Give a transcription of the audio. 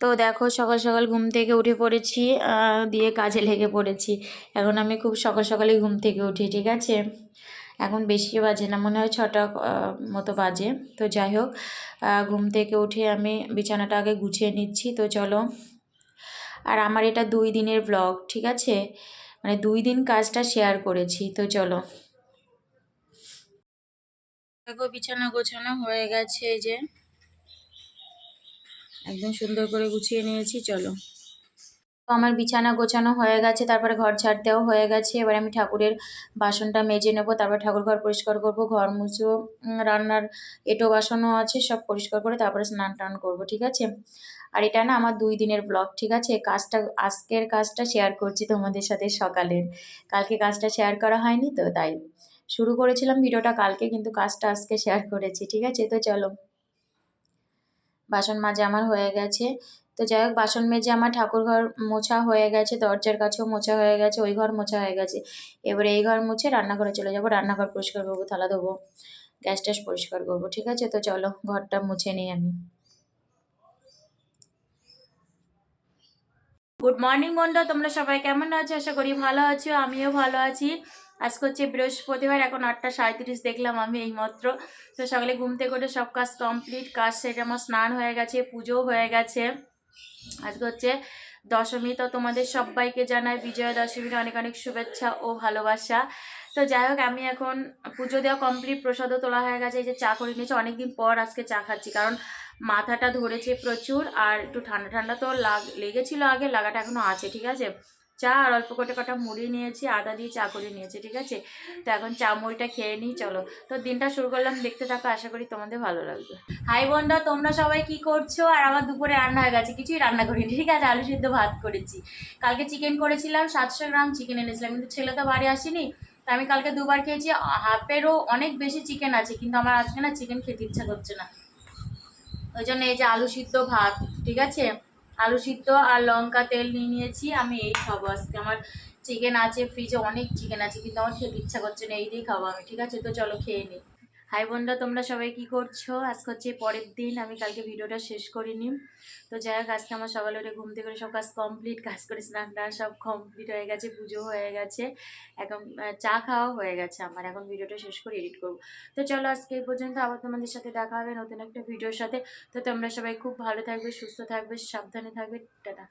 তো দেখো সকাল সকাল ঘুম থেকে উঠে পড়েছি, দিয়ে কাজে লেগে পড়েছি। এখন আমি খুব সকাল সকালই ঘুম থেকে উঠি, ঠিক আছে। এখন বেশি বাজে না, মনে হয় 6টা মতো বাজে। তো যাই হোক, ঘুম থেকে উঠে আমি বিছানাটা আগে গুছিয়ে নিচ্ছি। তো চলো, আর আমার এটা 2 দিনের ব্লগ, ঠিক আছে, মানে 2 দিন কাজটা শেয়ার করেছি। তো চলো, দেখো বিছানা গোছানো হয়ে গেছে, এই যে একদম সুন্দর করে গুছিয়ে নিয়েছি। চলো, তো আমার বিছানা গোছানো হয়ে গেছে, তারপরে ঘর ঝাড় দেওয়া হয়ে গেছে। এবার আমি ঠাকুরের বাসনটা মেজে নেব, তারপর ঠাকুর ঘর পরিষ্কার করব, ঘর মুছবো, রান্নার এঁটো বাসনও আছে, সব পরিষ্কার করে তারপরে স্নান টান করব, ঠিক আছে। আর এটা না আমার 2 দিনের ব্লগ, ঠিক আছে। কাজটা, আজকের কাজটা শেয়ার করছি তোমাদের সাথে সকালের। কালকে কাজটা শেয়ার করা হয়নি, তো তাই শুরু করেছিলাম ভিডিওটা কালকে, কিন্তু কাজটা আজকে শেয়ার করেছি, ঠিক আছে। তো চলো, বাসন মাজা আমার হয়ে গেছে। তো যাই হোক, বাসন মেজে আমার ঠাকুর ঘর মোছা হয়ে গেছে, দরজার কাছেও মোছা হয়ে গেছে, ওই ঘর মোছা হয়ে গেছে। এবারে এই ঘর মুছে রান্নাঘরে চলে যাব, রান্নাঘর পরিষ্কার করবো, থালা ধোবো, গ্যাস ট্যাস পরিষ্কার করবো, ঠিক আছে। তো চলো, ঘরটা মুছে নিই আমি। গুড মর্নিং বন্ধুরা, তোমরা সবাই কেমন আছো? আশা করি ভালো আছো, আমিও ভালো আছি। আজকে হচ্ছে বৃহস্পতিবার, এখন 8টা 37 দেখলাম আমি এইমাত্র। তো সকালে ঘুম থেকে উঠে সব কাজ কমপ্লিট, কাজ সেরে আমার স্নান হয়ে গেছে, পুজোও হয়ে গেছে। আজকে হচ্ছে দশমী, তো তোমাদের সবাইকে জানাই বিজয়া দশমীর অনেক অনেক শুভেচ্ছা ও ভালোবাসা। তো যাই হোক, আমি এখন পুজো দেওয়া কমপ্লিট, প্রসাদও তোলা হয়ে গেছে, এই যে চা করে নিয়েছি, অনেকদিন পর আজকে চা খাচ্ছি, কারণ মাথাটা ধরেছে প্রচুর, আর একটু ঠান্ডা ঠান্ডা তো লেগেছিল আগে, লাগাটা এখনো আছে, ঠিক আছে। চা আর অল্প করে কটা মুড়ি নিয়েছি, আদা দিয়ে চা করে নিয়েছি, ঠিক আছে। তো এখন চা মুড়িটা খেয়ে নিই, চলো। তো দিনটা শুরু করলাম, দেখতে থাকো, আশা করি তোমাদের ভালো লাগবে। হাই বোনরা, তোমরা সবাই কি করছো? আর আমার দুপুরে রান্না হয়ে গেছে, কিছুই রান্না করিনি, ঠিক আছে, আলু সিদ্ধ ভাত করেছি। কালকে চিকেন করেছিলাম, 700 গ্রাম চিকেন এনেছিলাম, কিন্তু ছেলে তো বাড়ি আসেনি, তো আমি কালকে দুবার খেয়েছি, হাফেরও অনেক বেশি চিকেন আছে, কিন্তু আমার আজকে না চিকেন খেতে ইচ্ছা করছে না। ওই জন্য এই যে আলু সিদ্ধ ভাত, ঠিক আছে, আলু সিদ্ধ আর লঙ্কা তেল নিয়ে নিয়েছি আমি, এই খাবো আজকে। আমার চিকেন আছে ফ্রিজে, অনেক চিকেন আছে, কিন্তু আমার খেতে ইচ্ছা করছে না, এই দিয়েই খাবো আমি, ঠিক আছে। তো চলো খেয়ে নিই। হাই বোনরা, তোমরা সবাই কি করছো? আজকে হচ্ছে পরের দিন, আমি কালকে ভিডিওটা শেষ করিনি। তো যাই হোক, আজকে আমার সকালে উঠে ঘুম থেকে সব কাজ কমপ্লিট, কাজ করে স্নান টান সব কমপ্লিট হয়ে গেছে, পুজো হয়ে গেছে, এখন চা খাওয়া হয়ে গেছে আমার, এখন ভিডিওটা শেষ করে এডিট করবো। তো চলো, আজকে এই পর্যন্ত, আবার তোমাদের সাথে দেখা হবে নতুন একটা ভিডিওর সাথে। তো তোমরা সবাই খুব ভালো থাকবে, সুস্থ থাকবে, সাবধানে থাকবে, টাটা।